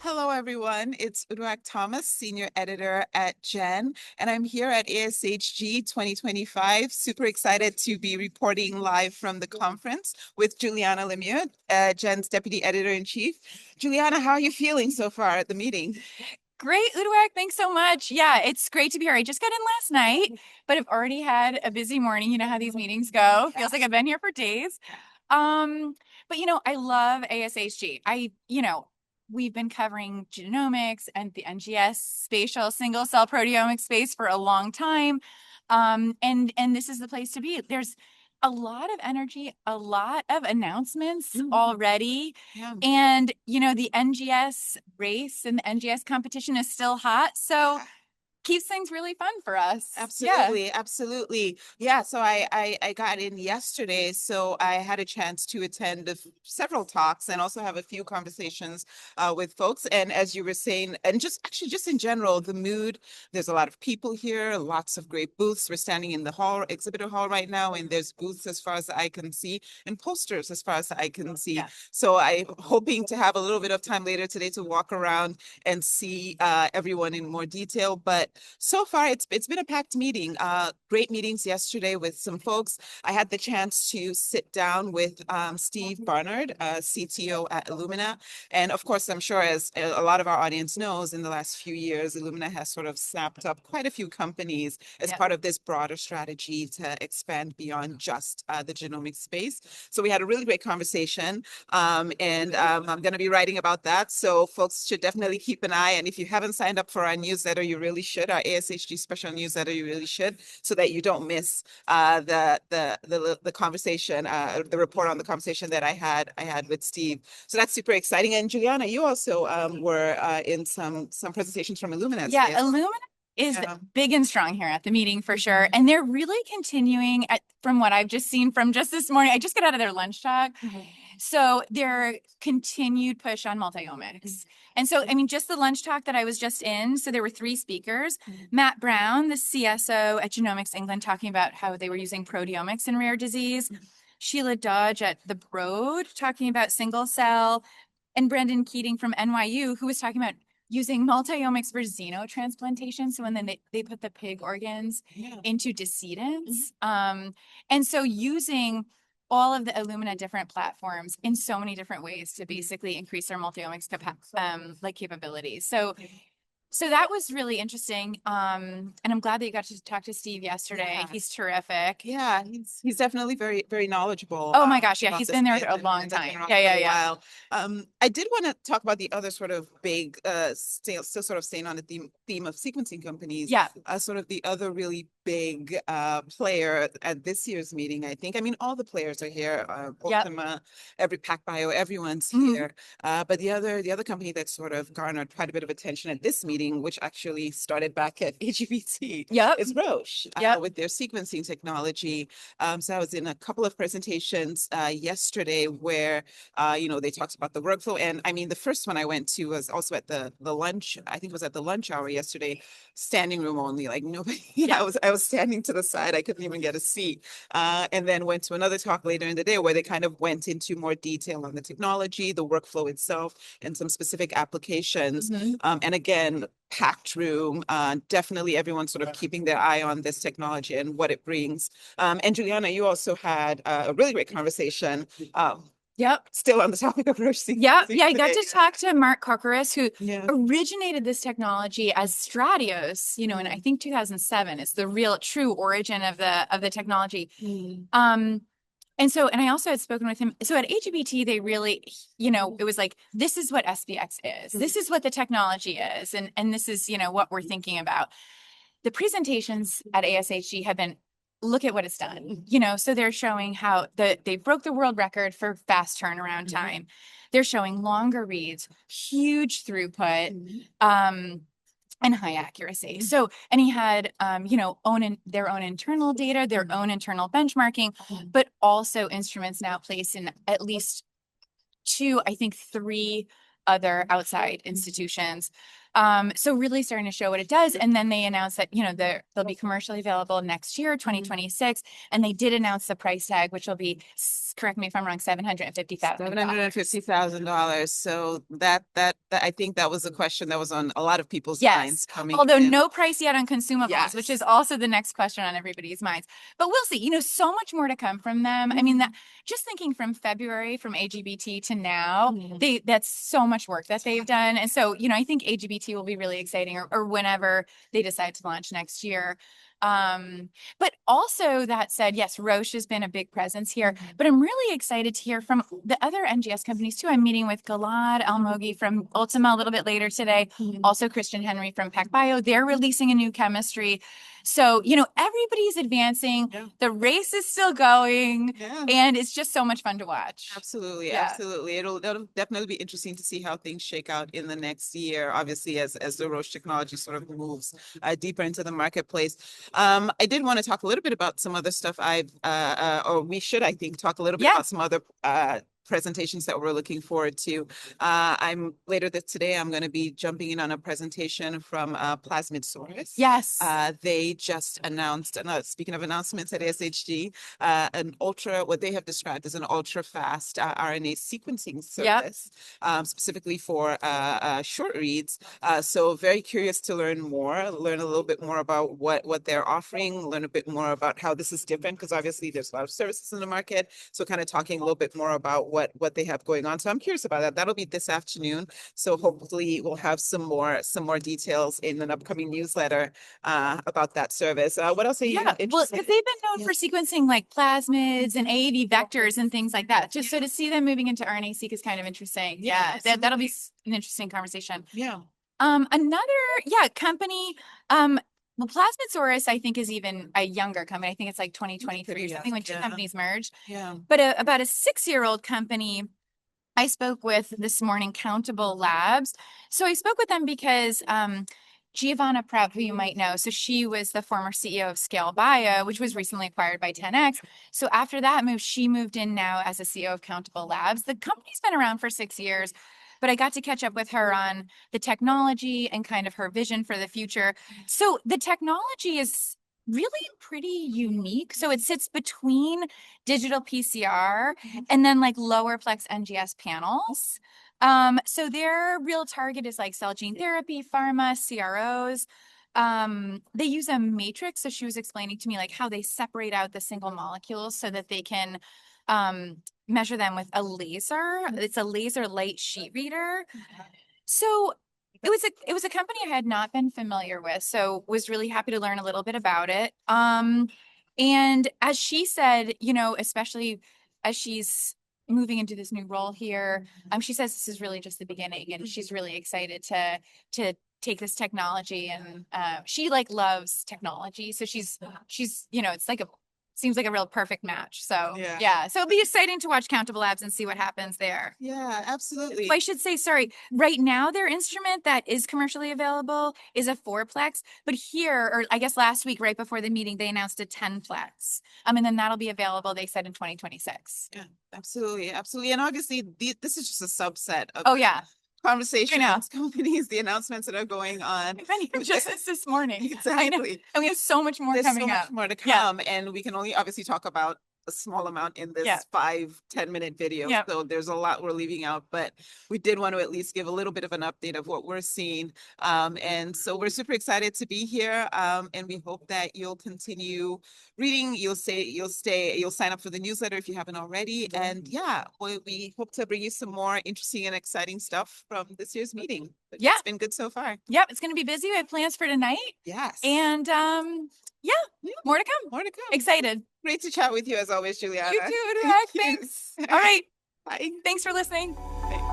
Hello, everyone. It's Uduak Thomas, Senior Editor at GEN, and I'm here at ASHG 2025. Super excited to be reporting live from the conference with Julianna LeMieux, GEN's Deputy Editor-in-Chief. Juliana, how are you feeling so far at the meeting? Great, Uduak. Thanks so much. Yeah, it's great to be here. I just got in last night, but I've already had a busy morning. You know how these meetings go. Feels like I've been here for days. Um, but I love ASHG. We've been covering genomics and the NGS spatial single cell proteomics space for a long time. And this is the place to be. There's a lot of energy, a lot of announcements already. Yeah. And, the NGS race and the NGS competition is still hot. So keeps things really fun for us. Absolutely, absolutely. Yeah, so I got in yesterday, so I had a chance to attend several talks and also have a few conversations with folks. And as you were saying, and just in general, the mood, there's a lot of people here, lots of great booths. We're standing in the exhibitor hall right now, and there's booths as far as I can see and posters as far as I can see. Yeah. So I'm hoping to have a little bit of time later today to walk around and see everyone in more detail. But so far, it's been a packed meeting. Great meetings yesterday with some folks. I had the chance to sit down with Steve Barnard, CTO at Illumina. And of course, I'm sure as a lot of our audience knows, in the last few years, Illumina has sort of snapped up quite a few companies as part of this broader strategy to expand beyond just the genomic space. So we had a really great conversation, and I'm going to be writing about that. So folks should definitely keep an eye. And if you haven't signed up for our newsletter, you really should. Our ASHG special newsletter, you really should, so that you don't miss the conversation, the report on the conversation that I had with Steve. So that's super exciting. And Juliana, you also were in some presentations from Illumina. Yeah, Illumina is big and strong here at the meeting for sure. And they're really continuing from what I've just seen from just this morning. I just got out of their lunch talk. So their continued push on multiomics. And so, I mean, just the lunch talk that I was just in, so there were 3 speakers. Matt Brown, the CSO at Genomics England, talking about how they were using proteomics in rare disease. Sheila Dodge at the Broad talking about single cell. And Brendan Keating from NYU, who was talking about using multiomics for xenotransplantation. So when then they put the pig organs into decedents. And so using all of the Illumina different platforms in so many different ways to basically increase our multiomics capabilities. So that was really interesting. And I'm glad that you got to talk to Steve yesterday. Yeah. He's terrific. Yeah, he's definitely very, very knowledgeable. Oh my gosh, yeah, he's been there for a long time. Yeah. I did want to talk about the other sort of big, still sort of staying on the theme of sequencing companies. Yeah. Sort of the other really big player at this year's meeting, I think. I mean, all the players are here. Ultima, every PacBio, everyone's here. But the other company that sort of garnered quite a bit of attention at this meeting, which actually started back at AGBT, is Roche with their sequencing technology. So I was in a couple of presentations yesterday where they talked about the workflow. And I mean, the first one I went to was also at the lunch. I think it was at the lunch hour yesterday, standing room only, like nobody. I was standing to the side. I couldn't even get a seat. And then went to another talk later in the day where they kind of went into more detail on the technology, the workflow itself, and some specific applications. And again, packed room. Definitely everyone sort of keeping their eye on this technology and what it brings. And Juliana, you also had a really great conversation. Still on the topic of Roche. Yeah, I got to talk to Mark Kokoris, who originated this technology as Stratios, in I think 2007 is the real true origin of the technology. And I also had spoken with him. So at AGBT, they really, it was like, this is what SBX is. This is what the technology is. And this is, what we're thinking about. The presentations at ASHG have been, look at what it's done. So they're showing how they broke the world record for fast turnaround time. They're showing longer reads, huge throughput, and high accuracy. So, and he had, their own internal data, their own internal benchmarking, but also instruments now placed in at least 2, I think 3 other outside institutions. So really starting to show what it does. And then they announced that, they'll be commercially available next year, 2026. And they did announce the price tag, which will be, correct me if I'm wrong, $750,000. $750,000. So that I think that was a question that was on a lot of people's minds coming Although in. no price yet on consumables, which is also the next question on everybody's minds. But we'll see, so much more to come from them. I mean, just thinking from February, from AGBT to now, that's so much work that they've done. And so, I think AGBT will be really exciting, or whenever they decide to launch next year. But also that said, yes, Roche has been a big presence here, but I'm really excited to hear from the other NGS companies too. I'm meeting with Gilad Almogi from Ultima a little bit later today. Also Christian Henry from PacBio. They're releasing a new chemistry. So, everybody's advancing. The race is still going, and it's just so much fun to watch. Absolutely. Absolutely. It'll definitely be interesting to see how things shake out in the next year, obviously, as the Roche technology sort of moves deeper into the marketplace. I did want to talk a little bit about some other stuff or we should, I think, talk a little bit about some other presentations that we're looking forward to. Later today, I'm going to be jumping in on a presentation from Plasmidsaurus. Yes. They just announced, speaking of announcements at ASHG, what they have described as an ultra fast RNA sequencing service, specifically for short reads. So very curious to learn a little bit more about what they're offering, learn a bit more about how this is different, because obviously there's a lot of services in the market. So kind of talking a little bit more about what they have going on. So I'm curious about that. That'll be this afternoon. So hopefully we'll have some more details in an upcoming newsletter about that service. What else are you interested? Well, because they've been known for sequencing like plasmids and AAV vectors and things like that. Just so to see them moving into RNA-seq is kind of interesting. That'll be an interesting conversation. Another company. Well, Plasmidsaurus, I think, is even a younger company. I think it's like 2023 or something when two companies merged. But about a 6-year-old company I spoke with this morning, Countable Labs. So I spoke with them because Giovanna Pratt, who you might know, so she was the former CEO of Scale Bio, which was recently acquired by 10x. So after that move, she moved in now as a CEO of Countable Labs. The company's been around for 6 years. But I got to catch up with her on the technology and kind of her vision for the future. So the technology is really pretty unique. So it sits between digital PCR and then like lower plex NGS panels. So their real target is like cell gene therapy, pharma, CROs. They use a matrix. So she was explaining to me like how they separate out the single molecules so that they can measure them with a laser. It's a laser light sheet reader. So it was a company I had not been familiar with. So was really happy to learn a little bit about it. And as she said, especially as she's moving into this new role here, she says this is really just the beginning, and she's really excited to take this technology, and she loves technology. So she's it's like seems like a real perfect match. So so it'll be exciting to watch Countable Labs and see what happens there. Yeah, absolutely. I should say, sorry, right now their instrument that is commercially available is a 4-plex, but here, or I guess last week, right before the meeting, they announced a 10-plex. And then that'll be available, they said, in 2026. Yeah, absolutely. Absolutely. And obviously this is just a subset of conversations, companies, the announcements that are going on. Just this morning. Exactly. And we have so much more coming up. There's so much more to come. And we can only obviously talk about a small amount in this 5-10 minute video. So there's a lot we're leaving out, but we did want to at least give a little bit of an update of what we're seeing. And so we're super excited to be here. And we hope that you'll continue reading. You'll sign up for the newsletter if you haven't already. And we hope to bring you some more interesting and exciting stuff from this year's meeting. But it's been good so far. Yep. It's going to be busy. We have plans for tonight. Yes. And more to come. More to come. Excited. Great to chat with you as always, Juliana. You too, Uduak. Thanks. All right. Bye. Thanks for listening. Bye.